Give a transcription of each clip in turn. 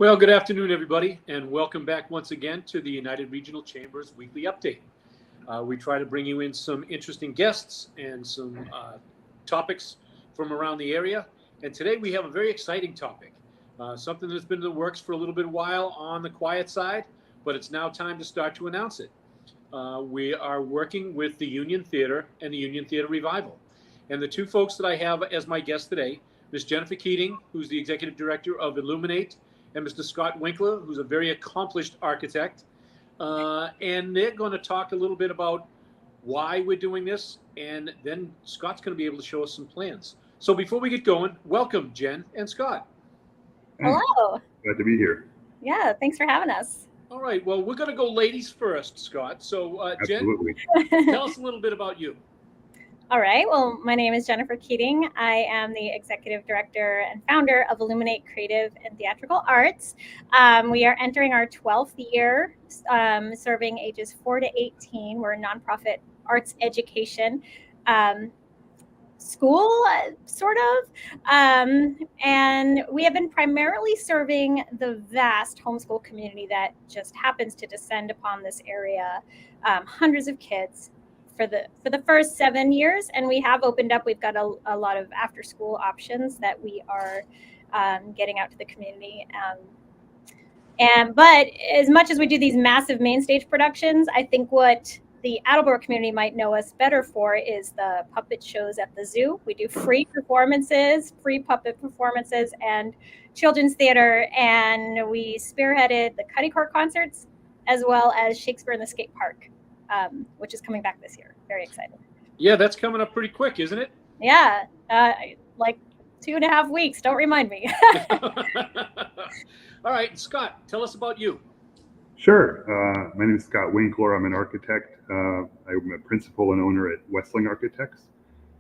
Well, good afternoon, everybody, and welcome back once again to the United Regional Chamber's weekly update. We try to bring you in some interesting guests and some topics from around the area. And today we have a very exciting topic, something that's been in the works for a little bit of while on the quiet side, but it's now time to start to announce it. We are working with the Union Theater and the Union Theater Revival. And the two folks that I have as my guests today, Ms. Jennifer Keating, who's the Executive Director of Illuminate, and Mr. Scott Winkler, who's a very accomplished architect. And they're going to talk a little bit about why we're doing this, and then Scott's going to be able to show us some plans. So before we get going, welcome, Jen and Scott. Hello. Glad to be here. Yeah, thanks for having us. All right, well, we're going to go ladies first, Scott. So, Jen, tell us a little bit about you. All right, well, my name is Jennifer Keating. I am the Executive Director and founder of Illuminate Creative and Theatrical Arts. We are entering our 12th year, serving ages 4 to 18. We're a nonprofit arts education school, sort of. And we have been primarily serving the vast homeschool community that just happens to descend upon this area, hundreds of kids for the first 7 years. And we have opened up, we've got a lot of after school options that we are getting out to the community. But as much as we do these massive main stage productions, I think what the Attleboro community might know us better for is the puppet shows at the zoo. We do free performances, free puppet performances, and children's theater. And we spearheaded the Cuddy Court concerts, as well as Shakespeare in the Skate Park, which is coming back this year. Very excited. Yeah, that's coming up pretty quick, isn't it? Yeah, like 2.5 weeks. Don't remind me. All right, Scott, tell us about you. Sure. My name is Scott Winkler. I'm an architect. I'm a principal and owner at Westling Architects.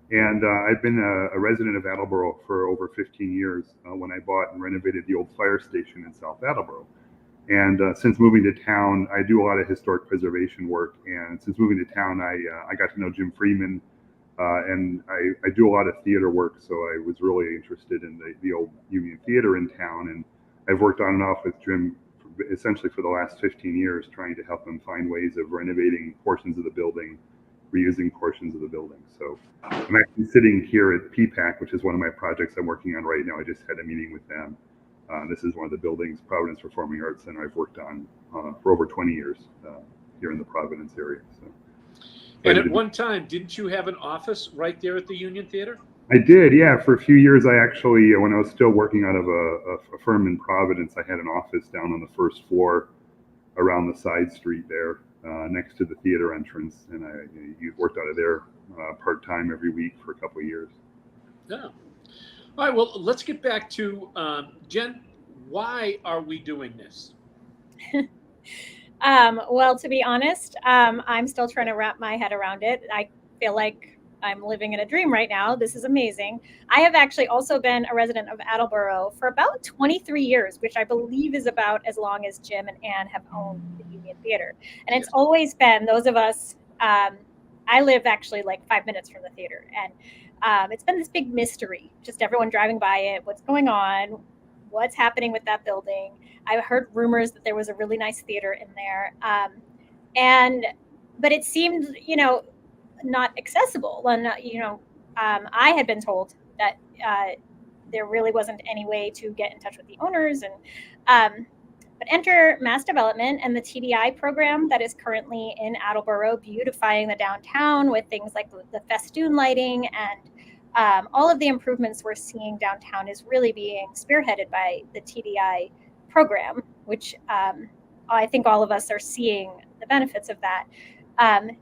And I've been a resident of Attleboro for over 15 years when I bought and renovated the old fire station in South Attleboro. And since moving to town, I do a lot of historic preservation work. And since moving to town, I got to know Jim Freeman, and I do a lot of theater work. So I was really interested in the old Union Theater in town. And I've worked on and off with Jim essentially for the last 15 years, trying to help them find ways of renovating portions of the building, reusing portions of the building. So I'm actually sitting here at PPAC, which is one of my projects I'm working on right now. I just had a meeting with them. This is one of the buildings, Providence Performing Arts Center, I've worked on for over 20 years here in the Providence area. So, and at one time, didn't you have an office right there at the Union Theater? I did, yeah. For a few years, I actually, when I was still working out of a firm in Providence, I had an office down on the first floor around the side street there next to the theater entrance. And I worked out of there part-time every week for a couple of years. Yeah. All right, well, let's get back to Jen. Why are we doing this? Well, to be honest, I'm still trying to wrap my head around it. I feel like I'm living in a dream right now. This is amazing. I have actually also been a resident of Attleboro for about 23 years, which I believe is about as long as Jim and Ann have owned the Union Theater. And it's always been those of us, I live actually like 5 minutes from the theater. And it's been this big mystery, just everyone driving by it, what's going on, what's happening with that building. I heard rumors that there was a really nice theater in there. But it seemed, not accessible. And, I had been told that there really wasn't any way to get in touch with the owners. But enter mass development and the TDI program that is currently in Attleboro, beautifying the downtown with things like the festoon lighting and all of the improvements we're seeing downtown is really being spearheaded by the TDI program, which I think all of us are seeing the benefits of that. And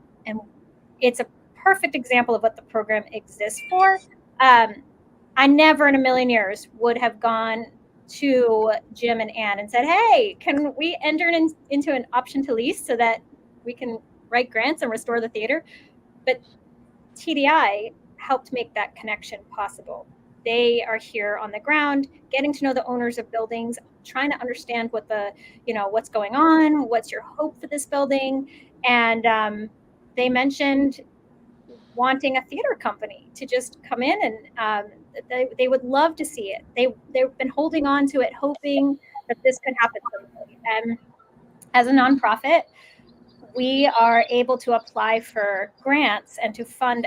it's a perfect example of what the program exists for. I never in a million years would have gone to Jim and Ann and said, hey, can we enter into an option to lease so that we can write grants and restore the theater? But TDI helped make that connection possible. They are here on the ground, getting to know the owners of buildings, trying to understand what what's going on, what's your hope for this building. And they mentioned wanting a theater company to just come in and they would love to see it. They've been holding on to it, hoping that this could happen someday. And as a nonprofit, we are able to apply for grants and to fund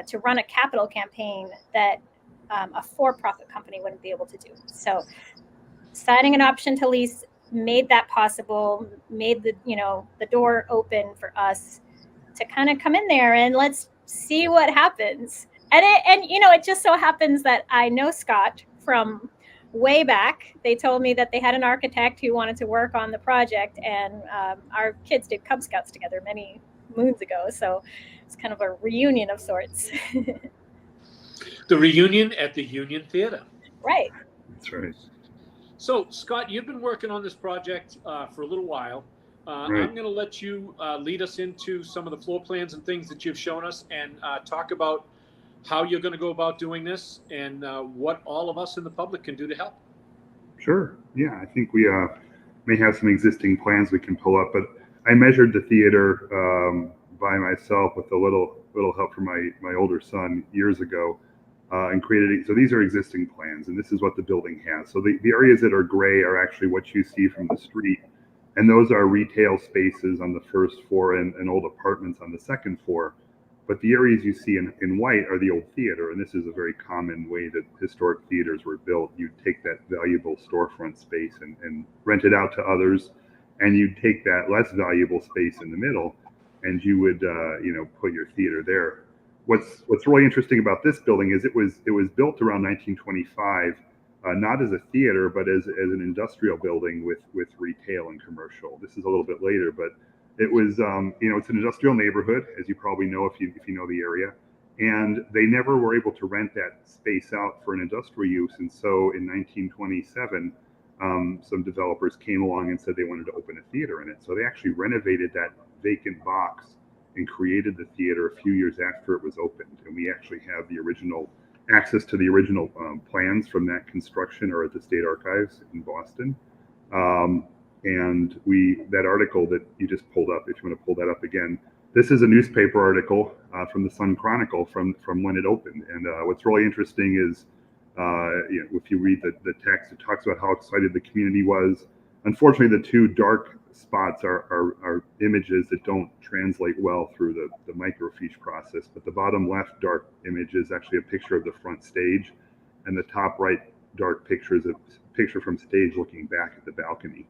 to run a capital campaign that a for-profit company wouldn't be able to do. So signing an option to lease made that possible, made the door open for us to kind of come in there and let's see what happens. And it just so happens that I know Scott from way back. They told me that they had an architect who wanted to work on the project, and our kids did Cub Scouts together many moons ago. So it's kind of a reunion of sorts. The reunion at the Union Theater. Right. That's right. So, Scott, you've been working on this project for a little while. Right. I'm going to let you lead us into some of the floor plans and things that you've shown us, and talk about how you're going to go about doing this and what all of us in the public can do to help. Sure. Yeah, I think we may have some existing plans we can pull up, but I measured the theater by myself with a little help from my older son years ago, and created it. So these are existing plans, and this is what the building has. So the areas that are gray are actually what you see from the street, and those are retail spaces on the first floor and old apartments on the second floor. But the areas you see in white are the old theater, and this is a very common way that historic theaters were built. You'd take that valuable storefront space and rent it out to others, and you'd take that less valuable space in the middle, and you would put your theater there. What's really interesting about this building is it was built around 1925, not as a theater, but as an industrial building with retail and commercial. This is a little bit later, but it was, it's an industrial neighborhood, as you probably know if you know the area, and they never were able to rent that space out for an industrial use. And so in 1927, some developers came along and said they wanted to open a theater in it. So they actually renovated that vacant box and created the theater a few years after it was opened. And we actually have the original access to the original plans from that construction are at the State Archives in Boston. And that article that you just pulled up, if you want to pull that up again, this is a newspaper article from the Sun Chronicle from when it opened. And what's really interesting is, if you read the text, it talks about how excited the community was. Unfortunately, the two dark spots are images that don't translate well through the microfiche process. But the bottom left dark image is actually a picture of the front stage, and the top right dark picture is a picture from stage looking back at the balcony.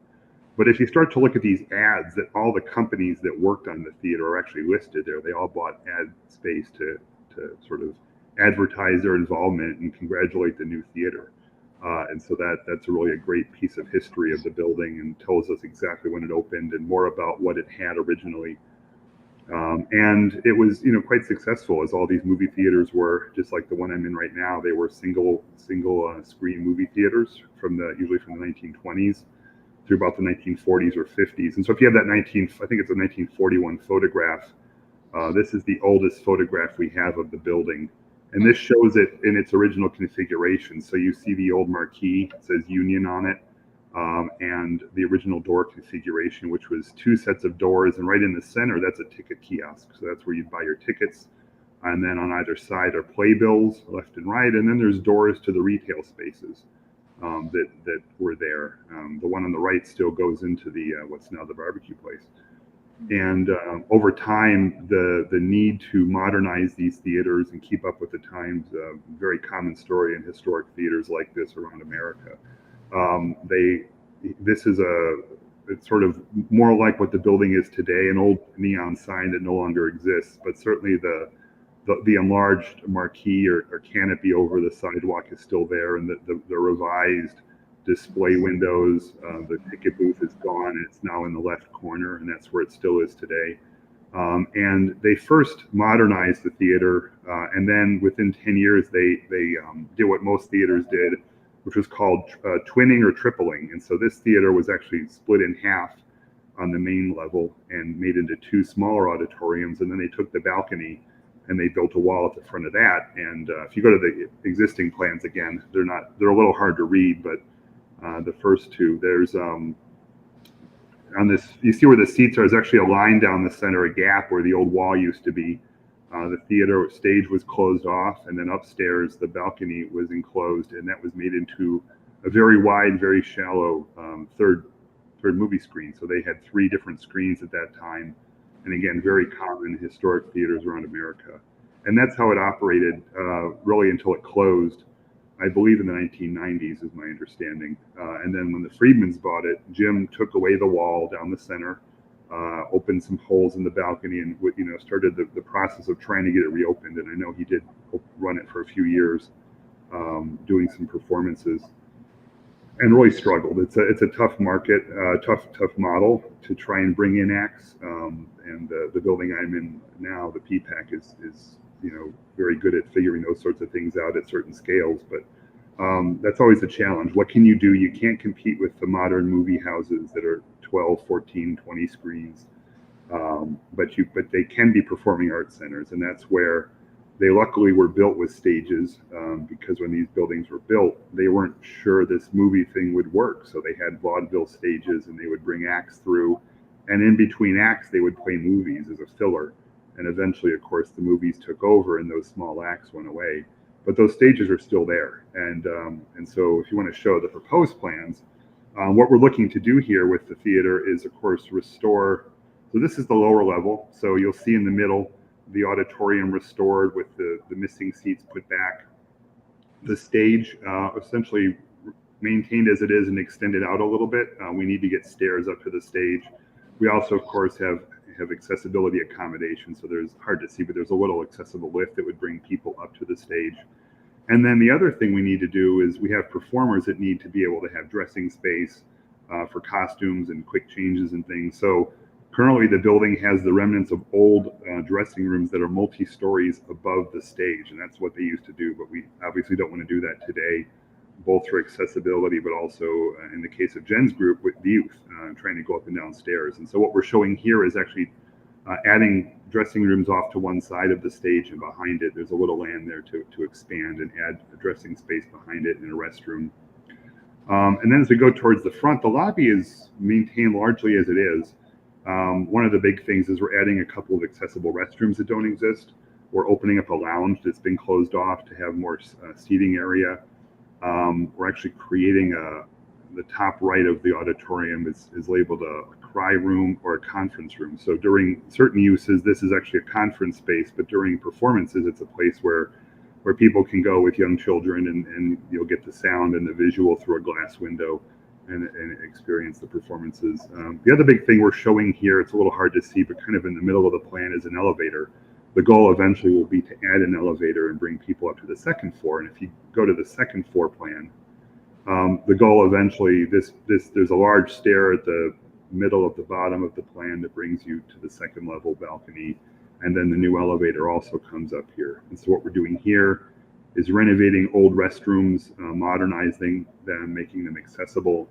But if you start to look at these ads, that all the companies that worked on the theater are actually listed there. They all bought ad space to sort of advertise their involvement and congratulate the new theater. And so that's really a great piece of history of the building and tells us exactly when it opened and more about what it had originally. And it was, quite successful, as all these movie theaters were, just like the one I'm in right now. They were single screen movie theaters usually from the 1920s. Through about the 1940s or 50s. And so if you have that I think it's a 1941 photograph, this is the oldest photograph we have of the building. And this shows it in its original configuration. So you see the old marquee, it says Union on it, and the original door configuration, which was two sets of doors. And right in the center, that's a ticket kiosk. So that's where you'd buy your tickets. And then on either side are playbills, left and right. And then there's doors to the retail spaces. That were there. The one on the right still goes into the what's now the barbecue place. And over time, the need to modernize these theaters and keep up with the times, very common story in historic theaters like this around America. It's sort of more like what the building is today, an old neon sign that no longer exists, but certainly the enlarged marquee or canopy over the sidewalk is still there, and the revised display windows, the ticket booth is gone, and it's now in the left corner, and that's where it still is today. And they first modernized the theater, and then within 10 years, they did what most theaters did, which was called twinning or tripling. And so this theater was actually split in half on the main level and made into two smaller auditoriums, and then they took the balcony and they built a wall at the front of that. And if you go to the existing plans again, they're a little hard to read, but the first two, there's on this, you see where the seats are, there's actually a line down the center, a gap where the old wall used to be. The theater stage was closed off, and then upstairs the balcony was enclosed, and that was made into a very wide, very shallow third movie screen. So they had 3 different screens at that time, and again, very common in historic theaters around America. And that's how it operated really until it closed, I believe in the 1990s, is my understanding. And then when the Friedmans bought it, Jim took away the wall down the center, opened some holes in the balcony, and started the process of trying to get it reopened. And I know he did run it for a few years, doing some performances, and really struggled. It's a tough market, tough model to try and bring in acts. And the building I'm in now, the PPAC, is very good at figuring those sorts of things out at certain scales. But that's always a challenge. What can you do? You can't compete with the modern movie houses that are 12, 14, 20 screens. But they can be performing arts centers, and that's where they luckily were built with stages, because when these buildings were built, they weren't sure this movie thing would work. So they had vaudeville stages, and they would bring acts through, and in between acts, they would play movies as a filler. And eventually, of course, the movies took over, and those small acts went away. But those stages are still there. And so if you want to show the proposed plans, what we're looking to do here with the theater is, of course, restore. So this is the lower level. So you'll see in the middle, the auditorium restored with the missing seats put back. The stage essentially maintained as it is and extended out a little bit. We need to get stairs up to the stage. We also, of course, have accessibility accommodations. So there's, hard to see, but there's a little accessible lift that would bring people up to the stage. And then the other thing we need to do is we have performers that need to be able to have dressing space for costumes and quick changes and things. So currently the building has the remnants of old dressing rooms that are multi-stories above the stage, and that's what they used to do. But we obviously don't want to do that today, both for accessibility, but also in the case of Jen's group with youth, trying to go up and down stairs. And so what we're showing here is actually adding dressing rooms off to one side of the stage, and behind it, there's a little land there to expand and add a dressing space behind it and a restroom. And then as we go towards the front, the lobby is maintained largely as it is. One of the big things is we're adding a couple of accessible restrooms that don't exist. We're opening up a lounge that's been closed off to have more seating area. We're actually creating the top right of the auditorium is labeled a cry room or a conference room. So during certain uses, this is actually a conference space, but during performances, it's a place where people can go with young children, and you'll get the sound and the visual through a glass window and experience the performances. The other big thing we're showing here, it's a little hard to see, but kind of in the middle of the plan, is an elevator. The goal eventually will be to add an elevator and bring people up to the second floor. And if you go to the second floor plan, the goal eventually, there's a large stair at the middle of the bottom of the plan that brings you to the second level balcony. And then the new elevator also comes up here. And so what we're doing here is renovating old restrooms, modernizing them, making them accessible.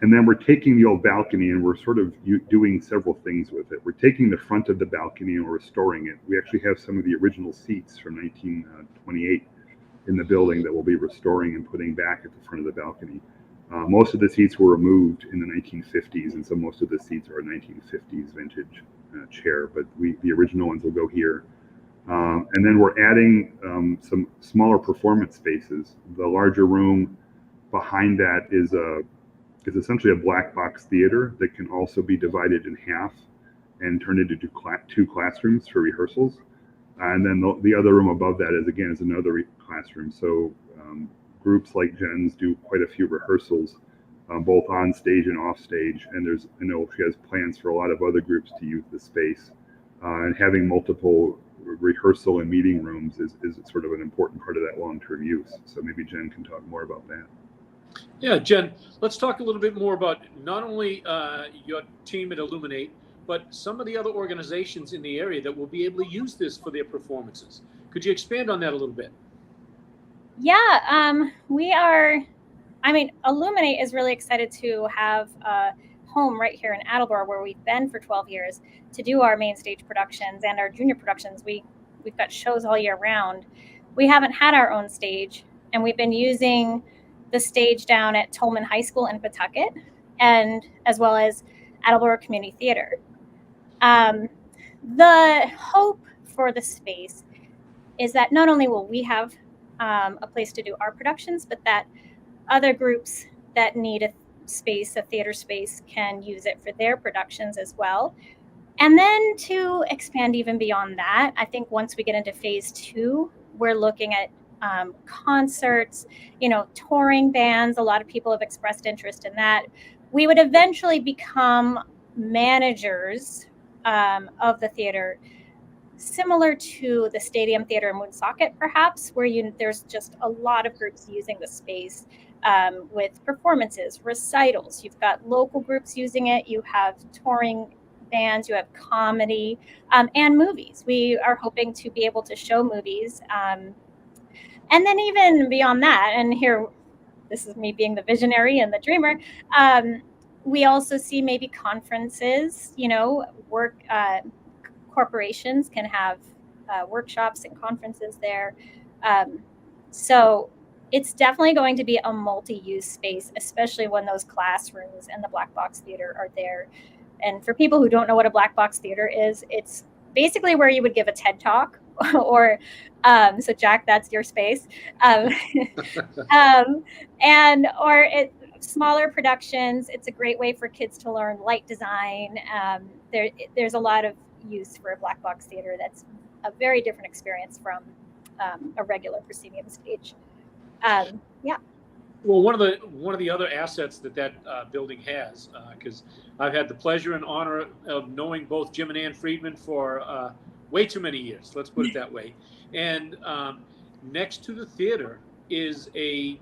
And then we're taking the old balcony and we're sort of doing several things with it. We're taking the front of the balcony and we're restoring it. We actually have some of the original seats from 1928 in the building that we'll be restoring and putting back at the front of the balcony. Most of the seats were removed in the 1950s, and so most of the seats are 1950s vintage chair, but the original ones will go here. And then we're adding some smaller performance spaces. The larger room behind that is essentially a black box theater that can also be divided in half and turned into two classrooms for rehearsals. And then the other room above that is another classroom. So groups like Jen's do quite a few rehearsals, both on stage and off stage. And I know she has plans for a lot of other groups to use the space. And having multiple rehearsal and meeting rooms is sort of an important part of that long-term use. So maybe Jen can talk more about that. Yeah, Jen, let's talk a little bit more about not only your team at Illuminate, but some of the other organizations in the area that will be able to use this for their performances. Could you expand on that a little bit? Yeah, Illuminate is really excited to have a home right here in Attleboro, where we've been for 12 years, to do our main stage productions and our junior productions. We've got shows all year round. We haven't had our own stage, and we've been using the stage down at Tolman High School in Pawtucket, and as well as Attleboro Community Theater. The hope for the space is that not only will we have a place to do our productions, but that other groups that need a space, a theater space, can use it for their productions as well. And then to expand even beyond that, I think once we get into phase 2, we're looking at concerts, touring bands. A lot of people have expressed interest in that. We would eventually become managers of the theater, similar to the Stadium Theater in Woonsocket, perhaps, where there's just a lot of groups using the space with performances, recitals. You've got local groups using it. You have touring bands. You have comedy and movies. We are hoping to be able to show movies. And then even beyond that, and here, this is me being the visionary and the dreamer, we also see maybe conferences, corporations can have workshops and conferences there. So it's definitely going to be a multi-use space, especially when those classrooms and the black box theater are there. And for people who don't know what a black box theater is, it's basically where you would give a TED talk or so Jack, that's your space. Smaller productions. It's a great way for kids to learn light design. There's a lot of use for a black box theater that's a very different experience from a regular proscenium stage. Well, one of the other assets that building has, because I've had the pleasure and honor of knowing both Jim and Ann Friedman for way too many years, let's put it that way. And next to the theater is a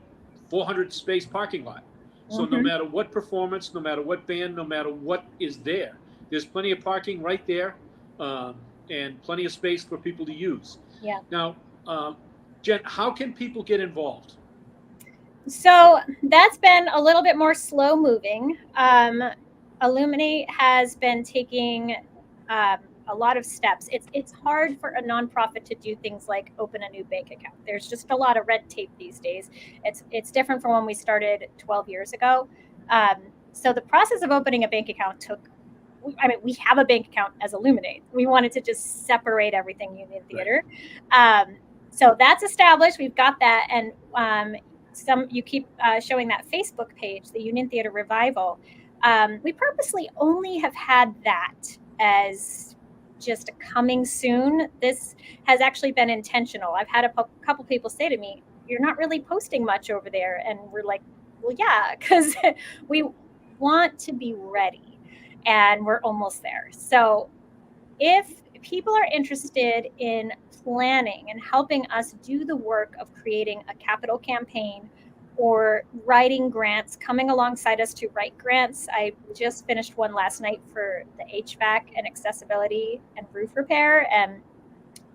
400 space parking lot. So no matter what performance, no matter what band, no matter what is there, there's plenty of parking right there, and plenty of space for people to use. Yeah. Now, Jen, how can people get involved? So that's been a little bit more slow moving. Illuminate has been taking a lot of steps. It's hard for a nonprofit to do things like open a new bank account. There's just a lot of red tape these days. It's different from when we started 12 years ago. So the process of opening a bank account we have a bank account as Illuminate. We wanted to just separate everything Union Theater. So that's established. We've got that. And you keep showing that Facebook page, the Union Theater Revival. We purposely only have had that as just a coming soon. This has actually been intentional. I've had a couple people say to me, "You're not really posting much over there." And we're like, well, yeah, because we want to be ready. And we're almost there. So if people are interested in planning and helping us do the work of creating a capital campaign or writing grants, coming alongside us to write grants. I just finished one last night for the HVAC and accessibility and roof repair. And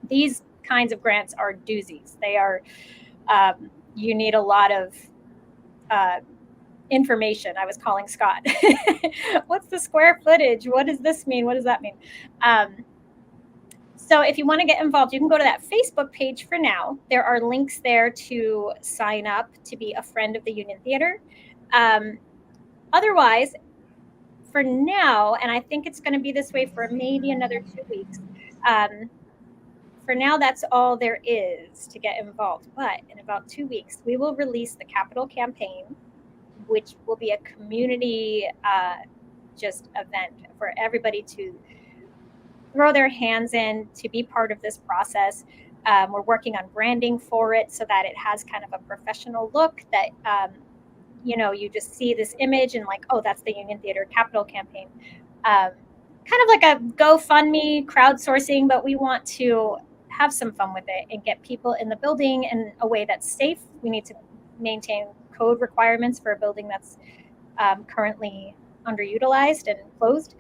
these kinds of grants are doozies. They are, you need a lot of information. I was calling Scott. What's the square footage? What does this mean? What does that mean? So if you want to get involved, you can go to that Facebook page for now. There are links there to sign up to be a friend of the Union Theater. Otherwise, for now, and I think it's going to be this way for maybe another 2 weeks, for now, that's all there is to get involved. But in about 2 weeks, we will release the capital campaign, which will be a community just event for everybody to throw their hands in to be part of this process. We're working on branding for it so that it has kind of a professional look that, you just see this image and like, oh, that's the Union Theater Capital Campaign. Kind of like a GoFundMe crowdsourcing, but we want to have some fun with it and get people in the building in a way that's safe. We need to maintain code requirements for a building that's currently underutilized and closed.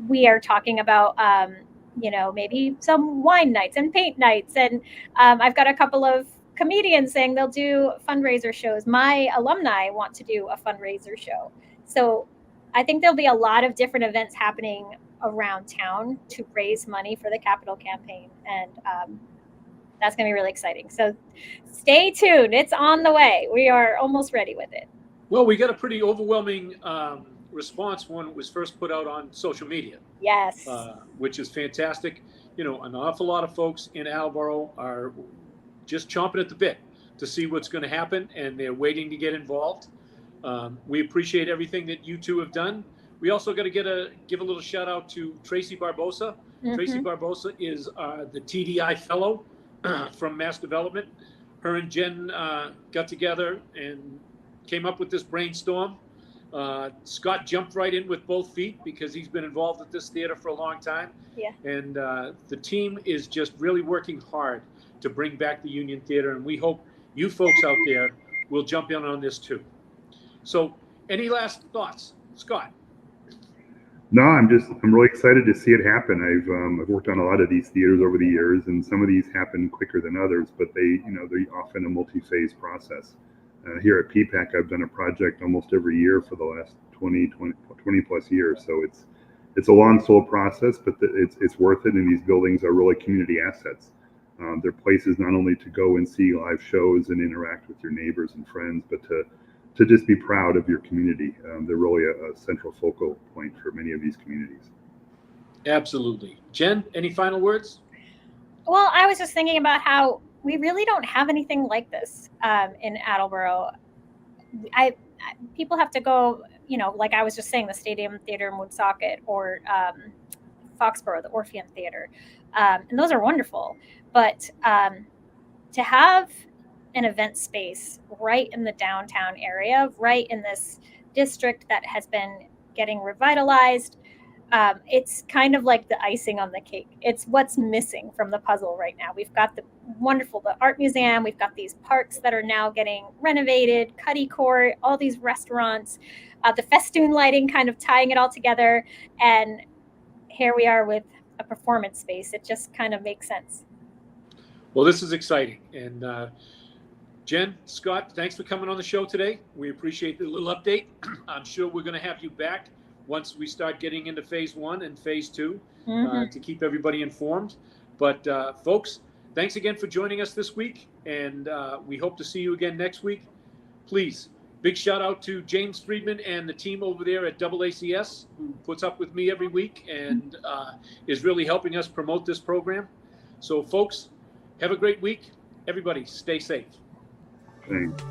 We are talking about, maybe some wine nights and paint nights. And I've got a couple of comedians saying they'll do fundraiser shows. My alumni want to do a fundraiser show. So I think there'll be a lot of different events happening around town to raise money for the capital campaign. And that's going to be really exciting. So stay tuned. It's on the way. We are almost ready with it. Well, we got a pretty overwhelming response when it was first put out on social media. Yes. Which is fantastic. An awful lot of folks in Attleboro are just chomping at the bit to see what's going to happen, and they're waiting to get involved. We appreciate everything that you two have done. We also got to give a little shout out to Tracy Barbosa. Tracy Barbosa is the TDI fellow from Mass Development. Her and Jen got together and came up with this brainstorm. Scott jumped right in with both feet because he's been involved with this theater for a long time. Yeah. And the team is just really working hard to bring back the Union Theater, and we hope you folks out there will jump in on this too. So, any last thoughts, Scott? No, I'm really excited to see it happen. I've worked on a lot of these theaters over the years, and some of these happen quicker than others, but they're often a multi-phase process. Here at PPAC, I've done a project almost every year for the last 20 plus years. So it's a long, slow process, but it's worth it. And these buildings are really community assets. They're places not only to go and see live shows and interact with your neighbors and friends, but to just be proud of your community. They're really a central focal point for many of these communities. Absolutely. Jen, any final words? Well, I was just thinking about how we really don't have anything like this in Attleboro. People have to go, like I was just saying, the Stadium Theater in Woonsocket, or Foxborough, the Orpheum Theater. And those are wonderful. But to have an event space right in the downtown area, right in this district that has been getting revitalized, it's kind of like the icing on the cake. It's what's missing from the puzzle right now. We've got the art museum. We've got these parks that are now getting renovated, Cuddy Court, all these restaurants, the festoon lighting kind of tying it all together. And here we are with a performance space. It just kind of makes sense. Well, this is exciting. And Jen, Scott, thanks for coming on the show today. We appreciate the little update. I'm sure we're going to have you back once we start getting into phase 1 and phase 2 to keep everybody informed. But folks, thanks again for joining us this week, and we hope to see you again next week. Please, big shout out to James Friedman and the team over there at AACS, who puts up with me every week and is really helping us promote this program. So folks, have a great week. Everybody, stay safe. Thanks.